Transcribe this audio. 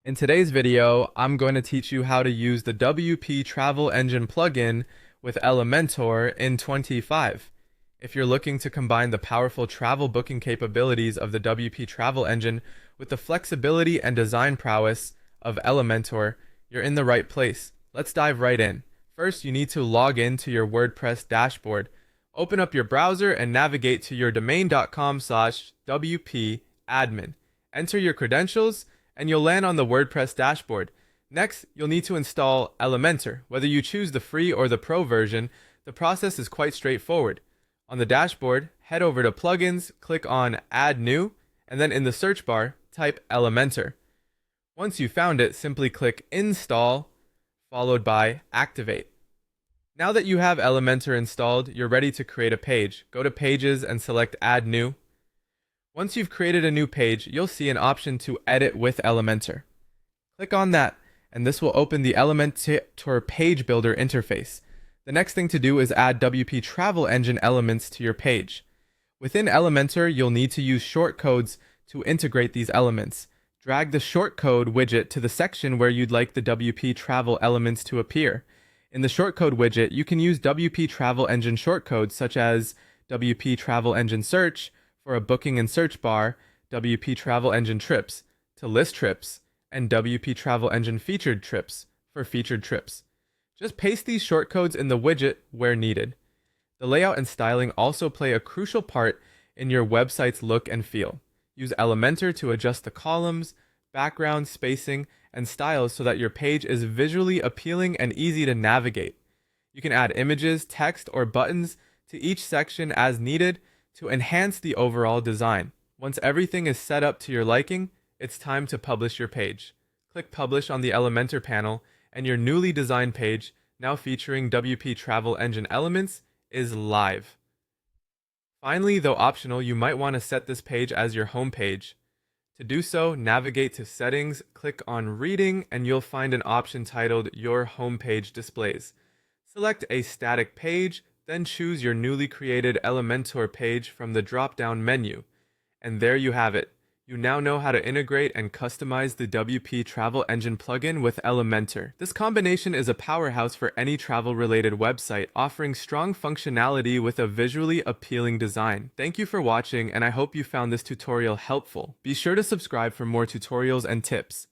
In today's video, I'm going to teach you how to use the WP Travel Engine plugin with Elementor in 25. If you're looking to combine the powerful travel booking capabilities of the WP Travel Engine with the flexibility and design prowess of Elementor, you're in the right place. Let's dive right in. First, you need to log in to your WordPress dashboard. Open up your browser and navigate to your domain.com/WP admin. Enter your credentials and you'll land on the WordPress dashboard. Next, you'll need to install Elementor. Whether you choose the free or the pro version, the process is quite straightforward. On the dashboard, head over to Plugins, click on Add New, and then in the search bar, type Elementor. Once you've found it, simply click Install, followed by Activate. Now that you have Elementor installed, you're ready to create a page. Go to Pages and select Add New. Once you've created a new page, you'll see an option to edit with Elementor. Click on that, and this will open the Elementor page builder interface. The next thing to do is add WP Travel Engine elements to your page. Within Elementor, you'll need to use shortcodes to integrate these elements. Drag the shortcode widget to the section where you'd like the WP Travel elements to appear. In the shortcode widget, you can use WP Travel Engine shortcodes such as WP Travel Engine Search, for a booking and search bar, WP Travel Engine Trips to list trips, and WP Travel Engine Featured Trips for featured trips. Just paste these shortcodes in the widget where needed. The layout and styling also play a crucial part in your website's look and feel. Use Elementor to adjust the columns, background, spacing, and styles so that your page is visually appealing and easy to navigate. You can add images, text, or buttons to each section as needed to enhance the overall design. Once everything is set up to your liking, it's time to publish your page. Click Publish on the Elementor panel, and your newly designed page, now featuring WP Travel Engine elements, is live. Finally, though optional, you might want to set this page as your home page. To do so, navigate to Settings, click on Reading, and you'll find an option titled Your Homepage Displays. Select a static page, then choose your newly created Elementor page from the drop-down menu. And there you have it. You now know how to integrate and customize the WP Travel Engine plugin with Elementor. This combination is a powerhouse for any travel-related website, offering strong functionality with a visually appealing design. Thank you for watching, and I hope you found this tutorial helpful. Be sure to subscribe for more tutorials and tips.